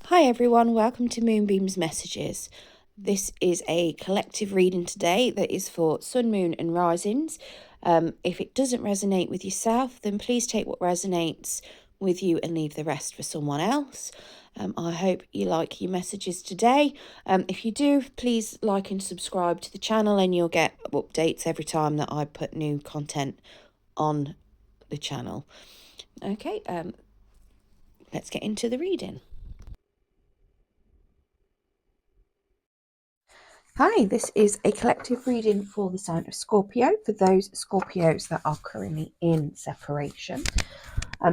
Hi everyone, welcome to Moonbeam's Messages. This is a collective reading today that is for Sun, Moon and Risings. If it doesn't resonate with yourself, then please take what resonates with you and leave the rest for someone else. I hope you like your messages today. If you do, please like and subscribe to the channel and you'll get updates every time that I put new content on the channel. Okay, let's get into the reading. Hi, this is a collective reading for the sign of Scorpio, for those Scorpios that are currently in separation.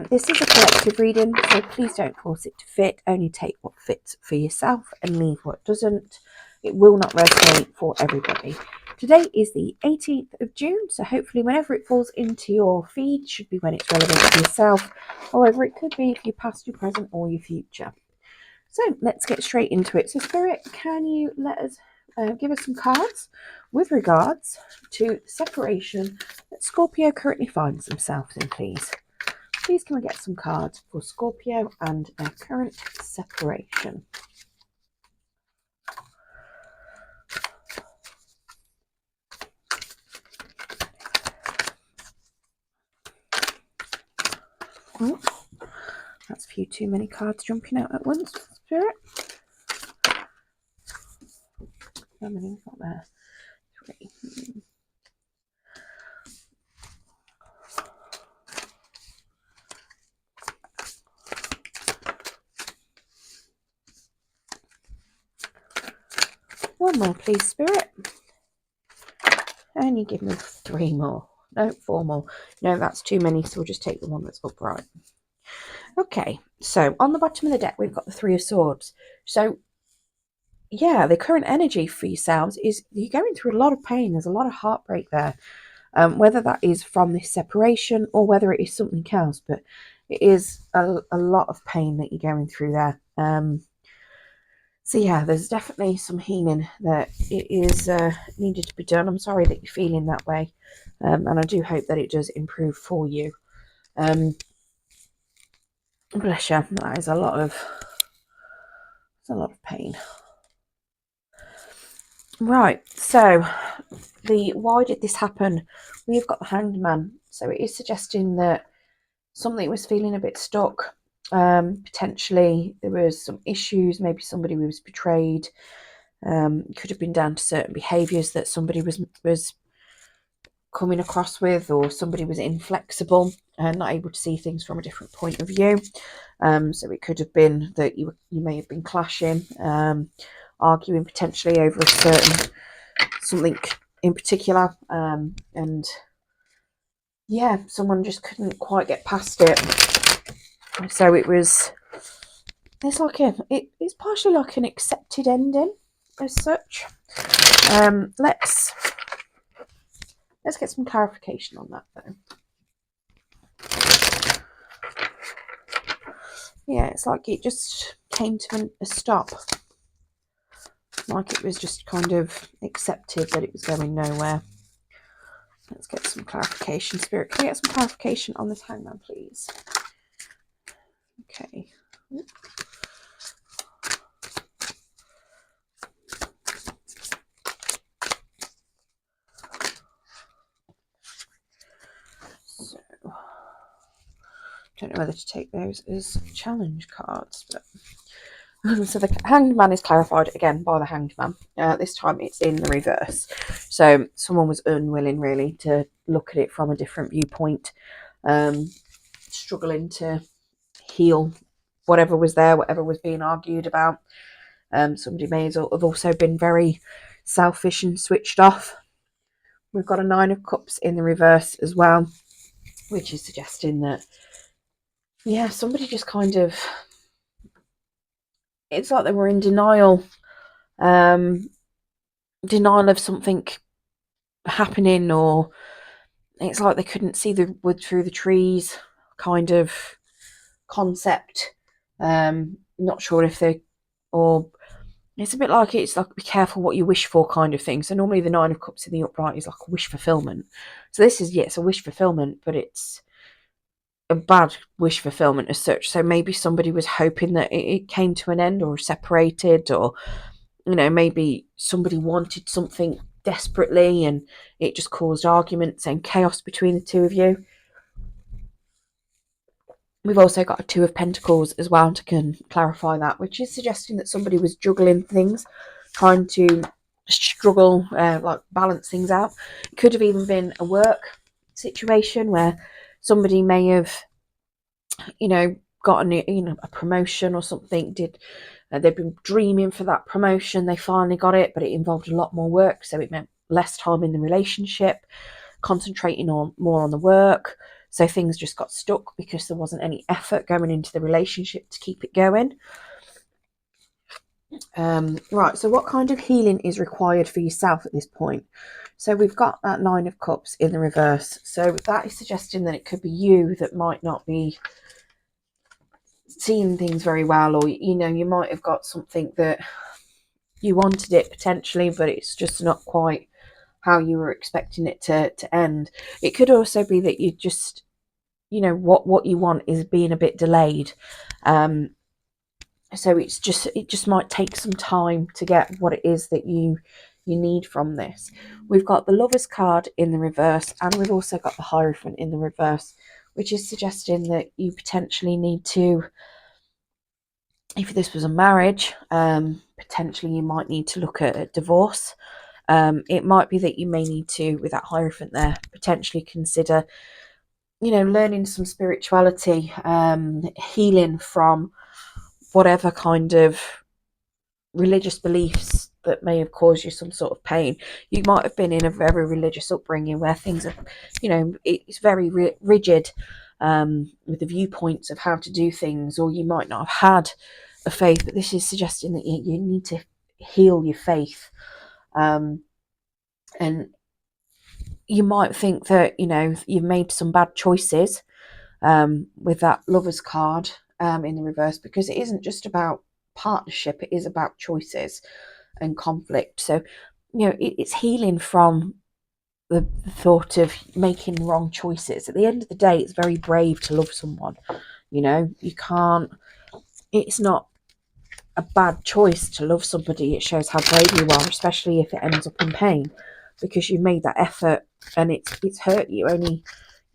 This is a collective reading, so please don't force it to fit. Only take what fits for yourself and leave what doesn't. It will not resonate for everybody. Today is the 18th of June, so hopefully whenever it falls into your feed should be when it's relevant to yourself. However, it could be for your past, your present or your future. So let's get straight into it. So Spirit, can you let us give us some cards with regards to separation that Scorpio currently finds themselves in, please? Please can we get some cards for Scorpio and their current separation? Oh, that's a few too many cards jumping out at once, Spirit. How many got there? 3. One more, please, Spirit. And you give me 3 more. No, 4 more. No, that's too many, so we'll just take the one that's upright. Okay, so on the bottom of the deck, we've got the 3 of Swords. So, yeah, the current energy for yourselves is you're going through a lot of pain. There's a lot of heartbreak there. Whether that is from this separation or whether it is something else, but it is a lot of pain that you're going through there. So yeah, there's definitely some healing that it is needed to be done. I'm sorry that you're feeling that way, and I do hope that it does improve for you. Bless you. That is a lot of pain. Right, so why did this happen? We've got the Hanged Man, so it is suggesting that something was feeling a bit stuck. Potentially there was some issues, maybe somebody was betrayed. It could have been down to certain behaviours that somebody was coming across with, or somebody was inflexible and not able to see things from a different point of view. So it could have been that you may have been clashing, arguing potentially over a certain something in particular, and yeah, someone just couldn't quite get past it. So it's partially like an accepted ending as such. Let's get some clarification on that though. Yeah, it's like it just came to a stop. Like it was just kind of accepted that it was going nowhere. Let's get some clarification. Spirit, can we get some clarification on this Hangman, please? Okay. So, don't know whether to take those as challenge cards, but so the Hanged Man is clarified again by the Hanged Man. This time it's in the reverse. So someone was unwilling really to look at it from a different viewpoint, struggling to heal whatever was there, whatever was being argued about. Somebody may have also been very selfish and switched off. We've got a 9 of Cups in the reverse as well, which is suggesting that, yeah, somebody just kind of, it's like they were in denial of something happening, or it's like they couldn't see the wood through the trees kind of concept. Not sure if they, or it's a bit like it's like be careful what you wish for kind of thing. So normally the 9 of Cups in the upright is like a wish fulfillment. So this is, yes, a wish fulfillment, but it's a bad wish fulfillment as such. So maybe somebody was hoping that it came to an end or separated, or maybe somebody wanted something desperately and it just caused arguments and chaos between the two of you. We've also got a Two of Pentacles as well to clarify that, which is suggesting that somebody was juggling things, trying to struggle, like balance things out. It could have even been a work situation where somebody may have, gotten a promotion or something. They've been dreaming for that promotion. They finally got it, but it involved a lot more work, so it meant less time in the relationship, concentrating more on the work. So things just got stuck because there wasn't any effort going into the relationship to keep it going. Right, so what kind of healing is required for yourself at this point? So we've got that Nine of Cups in the reverse. So that is suggesting that it could be you that might not be seeing things very well, or you might have got something that you wanted it potentially, but it's just not quite how you were expecting it to end. It could also be that you just, what you want is being a bit delayed. So it just might take some time to get what it is that you need from this. We've got the Lovers card in the reverse, and we've also got the Hierophant in the reverse, which is suggesting that you potentially need to, if this was a marriage, potentially you might need to look at a divorce. It might be that you may need to, with that Hierophant there, potentially consider, learning some spirituality, healing from whatever kind of religious beliefs that may have caused you some sort of pain. You might have been in a very religious upbringing where things are, it's very rigid, with the viewpoints of how to do things, or you might not have had a faith, but this is suggesting that you need to heal your faith. And you might think that, you've made some bad choices, with that Lovers card in the reverse, because it isn't just about partnership, it is about choices and conflict. So it's healing from the thought of making wrong choices. At the end of the day, it's very brave to love someone. You can't, it's not a bad choice to love somebody. It shows how brave you are, especially if it ends up in pain, because you made that effort and it's hurt you. Only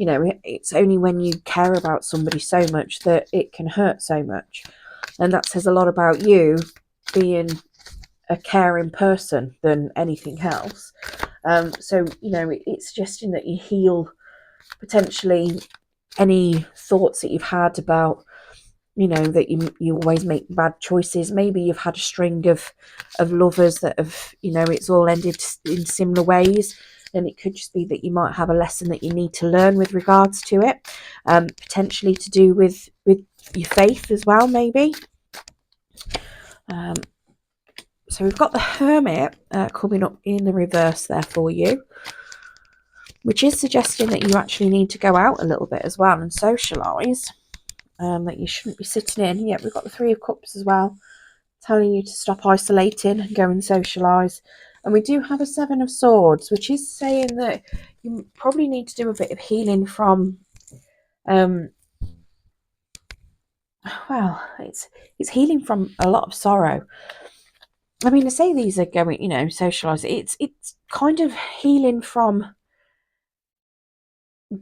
it's only when you care about somebody so much that it can hurt so much. And that says a lot about you being a caring person than anything else. So it's suggesting that you heal potentially any thoughts that you've had about, that you always make bad choices. Maybe you've had a string of lovers that have, it's all ended in similar ways. And it could just be that you might have a lesson that you need to learn with regards to it, potentially to do with your faith as well, maybe. So we've got the Hermit coming up in the reverse there for you, which is suggesting that you actually need to go out a little bit as well and socialise, that you shouldn't be sitting in. Yeah, we've got the Three of Cups as well, telling you to stop isolating and go and socialise. And we do have a Seven of Swords, which is saying that you probably need to do a bit of healing from, it's healing from a lot of sorrow. I mean, to say these are going, socialise, it's kind of healing from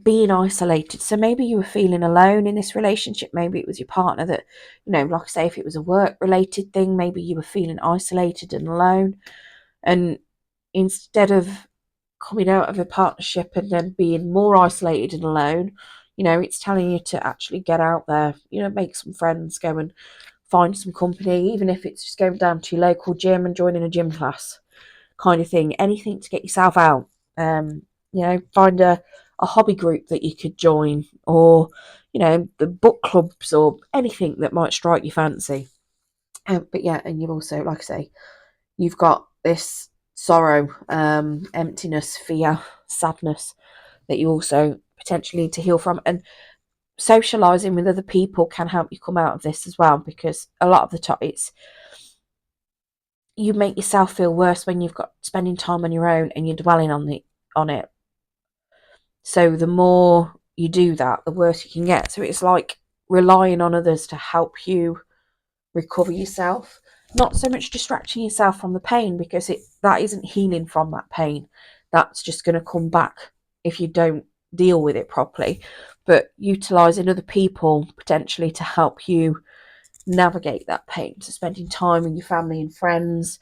being isolated. So maybe you were feeling alone in this relationship. Maybe it was your partner that, like I say, if it was a work related thing, maybe you were feeling isolated and alone. And instead of coming out of a partnership and then being more isolated and alone, it's telling you to actually get out there, make some friends, go and find some company, even if it's just going down to your local gym and joining a gym class kind of thing. Anything to get yourself out. Find a hobby group that you could join, or the book clubs, or anything that might strike your fancy. But yeah, and you've also, like I say, you've got this sorrow, emptiness, fear, sadness that you also potentially need to heal from. And socializing with other people can help you come out of this as well, because a lot of the time you make yourself feel worse when you've got spending time on your own and you're dwelling on it. So the more you do that, the worse you can get. So it's like relying on others to help you recover yourself, not so much distracting yourself from the pain, because that isn't healing from that pain. That's just going to come back if you don't deal with it properly. But utilizing other people potentially to help you navigate that pain, so spending time with your family and friends,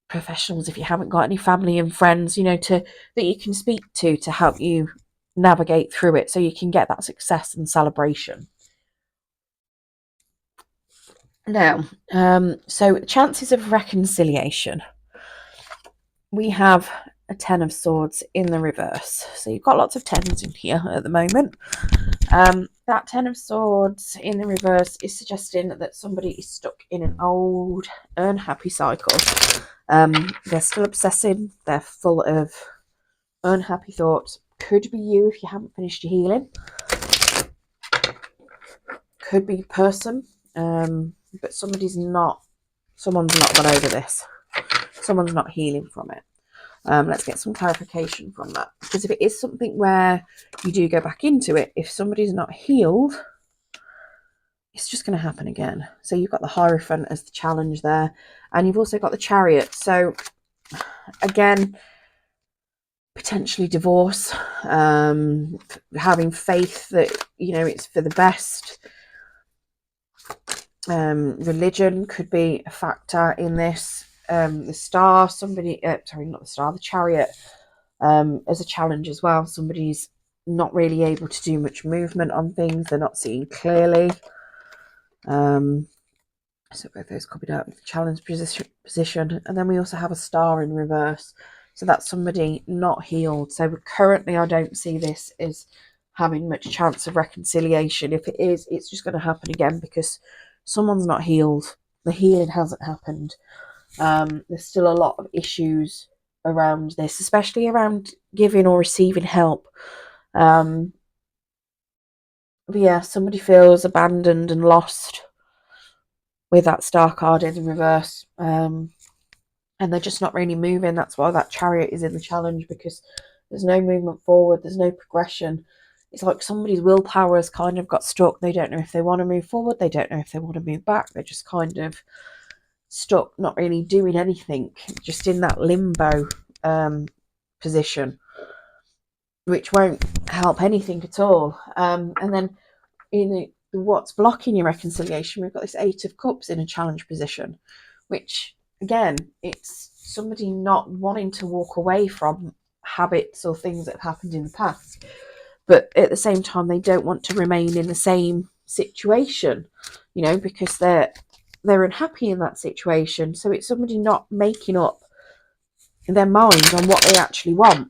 professionals if you haven't got any family and friends, that you can speak to help you navigate through it, so you can get that success and celebration. Now, so chances of reconciliation. We have a 10 of swords in the reverse. So you've got lots of 10s in here at the moment. That 10 of swords in the reverse is suggesting that somebody is stuck in an old, unhappy cycle. They're still obsessing. They're full of unhappy thoughts. Could be you if you haven't finished your healing. Could be person. But someone's not got over this. Someone's not healing from it. Let's get some clarification from that. Because if it is something where you do go back into it, if somebody's not healed, it's just going to happen again. So you've got the Hierophant as the challenge there. And you've also got the Chariot. So again, potentially divorce, having faith that, it's for the best. Religion could be a factor in this. The Star, the Chariot, as a challenge as well. Somebody's not really able to do much movement on things. They're not seeing clearly. So both those copied out with the challenge position. And then we also have a Star in reverse. So that's somebody not healed. So currently I don't see this as having much chance of reconciliation. If it is, it's just going to happen again because someone's not healed. The healing hasn't happened. There's still a lot of issues around this, especially around giving or receiving help. But yeah, somebody feels abandoned and lost with that Star card in the reverse. And they're just not really moving. That's why that Chariot is in the challenge, because there's no movement forward. There's no progression. It's like somebody's willpower has kind of got stuck. They don't know if they want to move forward. They don't know if they want to move back. They're just kind of stuck, not really doing anything, just in that limbo position, which won't help anything at all. And then in what's blocking your reconciliation, we've got this 8 of Cups in a challenge position, which again, it's somebody not wanting to walk away from habits or things that have happened in the past, but at the same time they don't want to remain in the same situation, because they're unhappy in that situation. So it's somebody not making up their mind on what they actually want.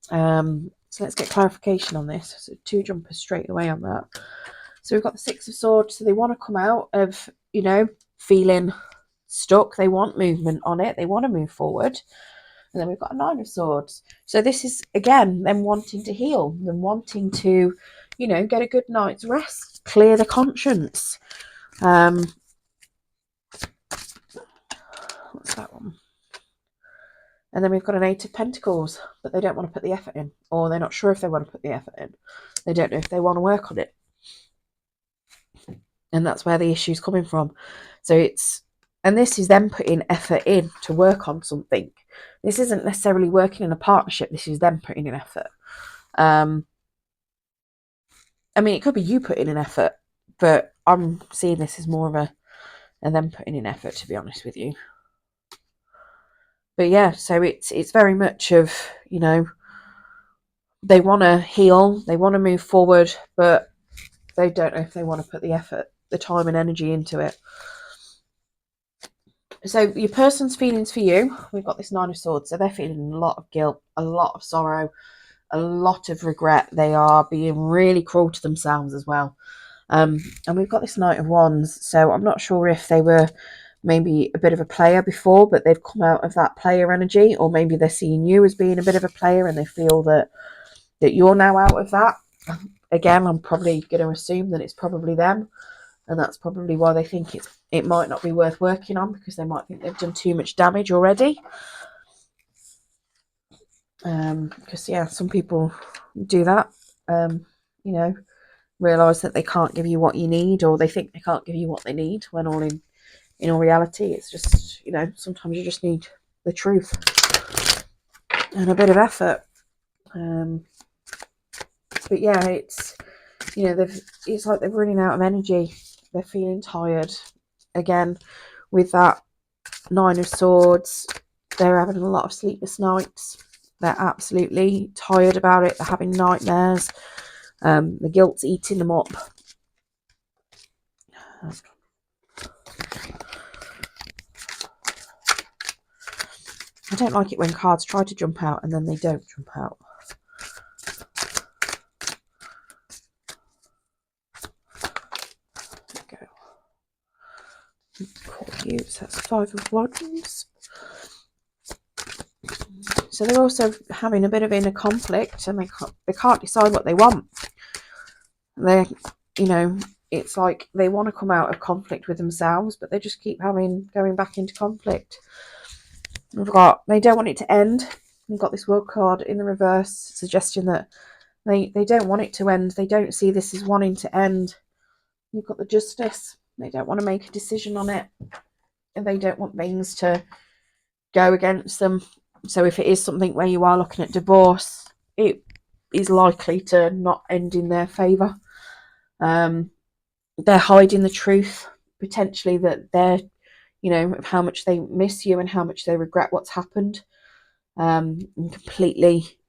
So let's get clarification on this. So 2 jumpers straight away on that. So we've got the 6 of Swords. So they want to come out of, feeling stuck. They want movement on it. They want to move forward. And then we've got a 9 of Swords. So this is, again, them wanting to heal, them wanting to, get a good night's rest, clear the conscience. What's that one? And then we've got an 8 of Pentacles, but they don't want to put the effort in, or they're not sure if they want to put the effort in. They don't know if they want to work on it. And that's where the issue's coming from. So and this is them putting effort in to work on something. This isn't necessarily working in a partnership. This is them putting in effort. It could be you putting in effort, but I'm seeing this as more of them putting in effort, to be honest with you. But yeah, so it's very much of, they want to heal, they want to move forward, but they don't know if they want to put the effort, the time and energy into it. So your person's feelings for you, we've got this 9 of Swords. So they're feeling a lot of guilt, a lot of sorrow, a lot of regret. They are being really cruel to themselves as well. And we've got this Knight of Wands. So I'm not sure if they were maybe a bit of a player before, but they've come out of that player energy, or maybe they're seeing you as being a bit of a player and they feel that you're now out of that. Again, I'm probably going to assume that it's probably them, and that's probably why they think it might not be worth working on, because they might think they've done too much damage already. Because yeah, some people do that. You know, realise that they can't give you what you need, or they think they can't give you what they need, when in all reality, it's just, you know, sometimes you just need the truth and a bit of effort. But yeah, it's, you know, it's like they're running out of energy. They're feeling tired again with that Nine of Swords. They're having a lot of sleepless nights. They're absolutely tired about it. They're having nightmares. The guilt's eating them up. I don't like it when cards try to jump out and then they don't jump out. There we go. Scorpio, so that's 5 of Wands. So they're also having a bit of inner conflict, and they can't decide what they want. They're, you know, it's like they want to come out of conflict with themselves, but they just keep going back into conflict. They don't want it to end. We've got this World card in the reverse, suggesting that they don't want it to end. They don't see this as wanting to end. You've got the Justice. They don't want to make a decision on it, and they don't want things to go against them. So if it is something where you are looking at divorce, it is likely to not end in their favour. They're hiding the truth, potentially, that they're, you know, of how much they miss you and how much they regret what's happened, and completely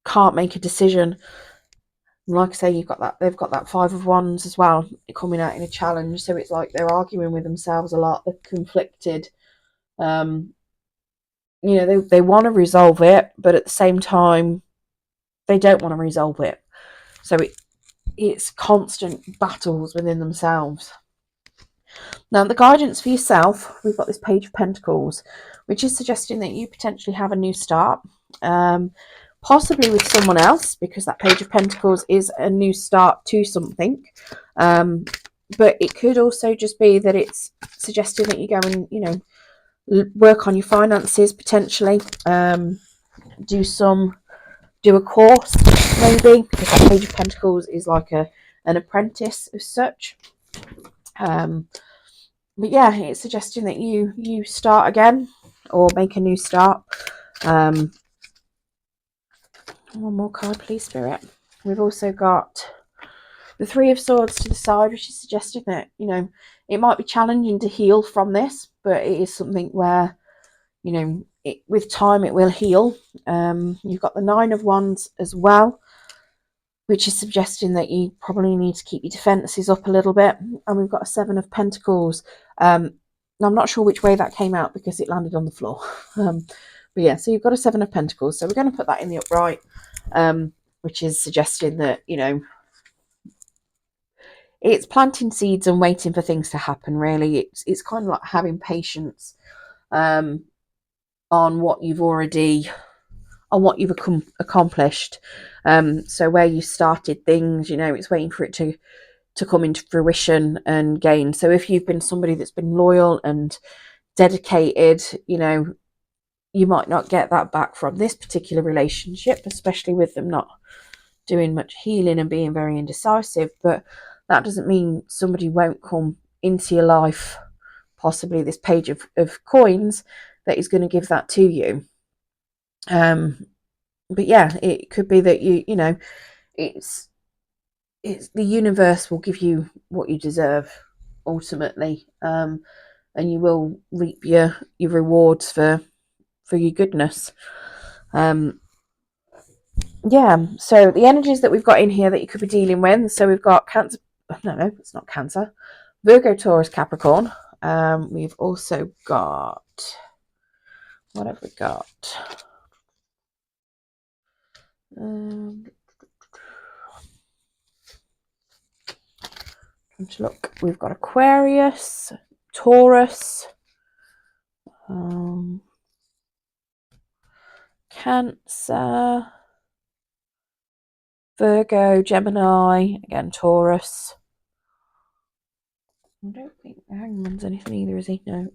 can't make a decision. And like I say, they've got that 5 of Wands as well coming out in a challenge, so it's like they're arguing with themselves a lot. They're conflicted. You know, they want to resolve it, but at the same time, they don't want to resolve it. So it's constant battles within themselves. Now, the guidance for yourself, we've got this Page of Pentacles, which is suggesting that you potentially have a new start, possibly with someone else, because that Page of Pentacles is a new start to something. But it could also just be that it's suggesting that you go and, you know, work on your finances, potentially, do a course, maybe, because that Page of Pentacles is like an apprentice as such. But yeah, it's suggesting that you start again, or make a new start. One more card, please, Spirit. We've also got the 3 of Swords to the side, which is suggesting that, you know, it might be challenging to heal from this, but it is something where, you know, with time it will heal. You've got the 9 of Wands as well, which is suggesting that you probably need to keep your defences up a little bit. And we've got a 7 of Pentacles. I'm not sure which way that came out because it landed on the floor. But yeah, so you've got a 7 of Pentacles. So we're going to put that in the upright, which is suggesting that, you know, it's planting seeds and waiting for things to happen, really. It's kind of like having patience on what you've accomplished. So where you started things, you know, it's waiting for it to come into fruition and gain. So if you've been somebody that's been loyal and dedicated, you know, you might not get that back from this particular relationship, especially with them not doing much healing and being very indecisive. But that doesn't mean somebody won't come into your life, possibly this Page of Coins, that is going to give that to you. But yeah, it could be that you know, it's the universe will give you what you deserve ultimately, and you will reap your rewards for your goodness. Yeah, so the energies that we've got in here that you could be dealing with. So we've got Cancer. No, it's not Cancer. Virgo, Taurus, Capricorn. We've also got, what have we got? To look, we've got Aquarius, Taurus, Cancer, Virgo, Gemini, again Taurus. I don't think the Hangman's anything either, is he? No.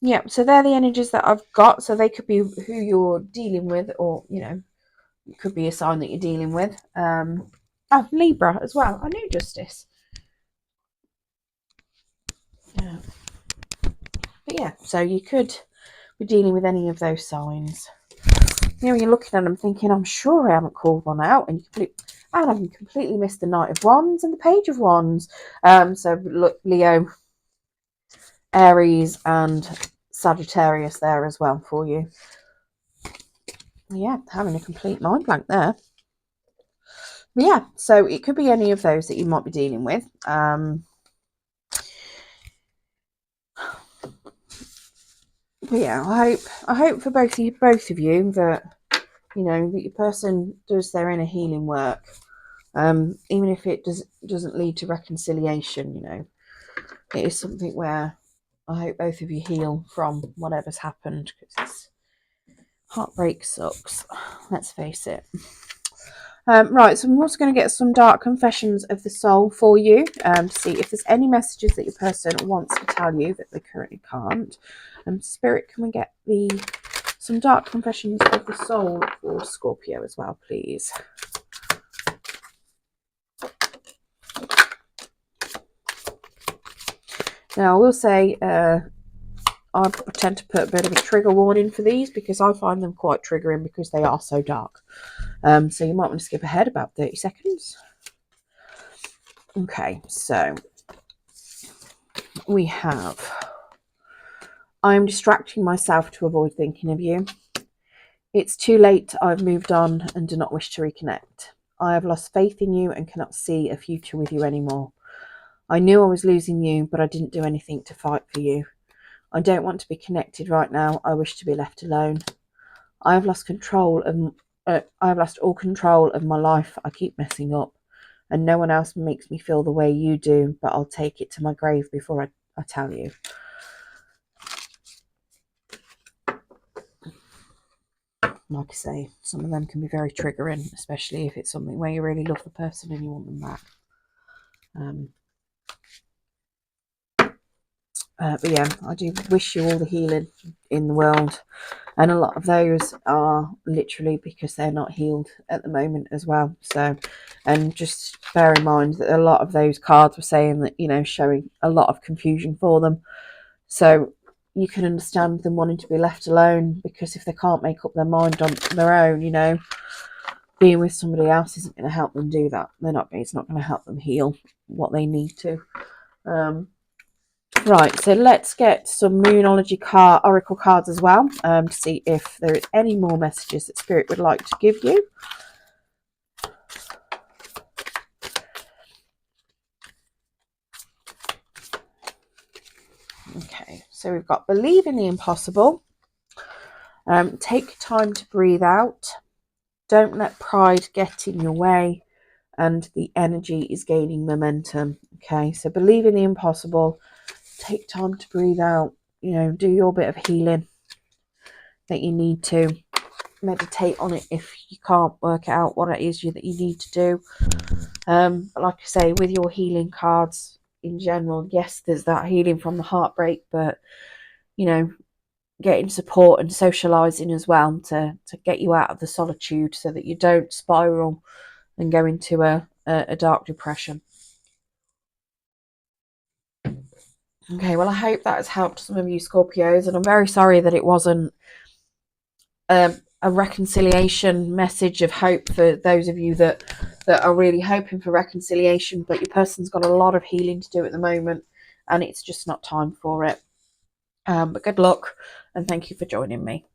Yeah, so they're the energies that I've got. So they could be who you're dealing with, or, you know, it could be a sign that you're dealing with. Oh, Libra as well. I knew Justice. Yeah. But yeah, so you could be dealing with any of those signs. You know, you're looking at them thinking, I'm sure I haven't called one out, and I've completely missed the Knight of Wands and the Page of Wands. So look, Leo, Aries, and Sagittarius there as well for you. Yeah, having a complete mind blank there. But yeah, so it could be any of those that you might be dealing with. But yeah, I hope for both of you that, you know, that your person does their inner healing work, even if it doesn't lead to reconciliation. You know, it is something where I hope both of you heal from whatever's happened, because heartbreak sucks. Let's face it. Right, so I'm also going to get some dark confessions of the soul for you, to see if there's any messages that your person wants to tell you that they currently can't. Spirit, can we get some dark confessions of the soul for Scorpio as well, please? Now, I will say I tend to put a bit of a trigger warning for these, because I find them quite triggering because they are so dark. So you might want to skip ahead about 30 seconds. Okay, so we have, I'm distracting myself to avoid thinking of you. It's too late, I've moved on and do not wish to reconnect. I have lost faith in you and cannot see a future with you anymore. I knew I was losing you, but I didn't do anything to fight for you. I don't want to be connected right now. I wish to be left alone. I have lost all control of my life. I keep messing up, and no one else makes me feel the way you do, but I'll take it to my grave before I tell you. Like I say, some of them can be very triggering, especially if it's something where you really love the person and you want them back. But yeah, I do wish you all the healing in the world. And a lot of those are literally because they're not healed at the moment as well. So, and just bear in mind that a lot of those cards were saying that, you know, showing a lot of confusion for them. So you can understand them wanting to be left alone, because if they can't make up their mind on their own, you know, being with somebody else isn't going to help them do that. It's not going to help them heal what they need to. Right, so let's get some Moonology oracle cards as well, to see if there is any more messages that Spirit would like to give you. Okay, so we've got believe in the impossible. Take time to breathe out. Don't let pride get in your way. And the energy is gaining momentum. Okay, so believe in the impossible. Take time to breathe out. You know, do your bit of healing that you need to. Meditate on it if you can't work out what it is that you need to do. But like I say, with your healing cards in general, yes, there's that healing from the heartbreak, but, you know, getting support and socializing as well to get you out of the solitude so that you don't spiral and go into a dark depression. Okay, well, I hope that has helped some of you Scorpios, and I'm very sorry that it wasn't a reconciliation message of hope for those of you that are really hoping for reconciliation, but your person's got a lot of healing to do at the moment, and it's just not time for it. But good luck, and thank you for joining me.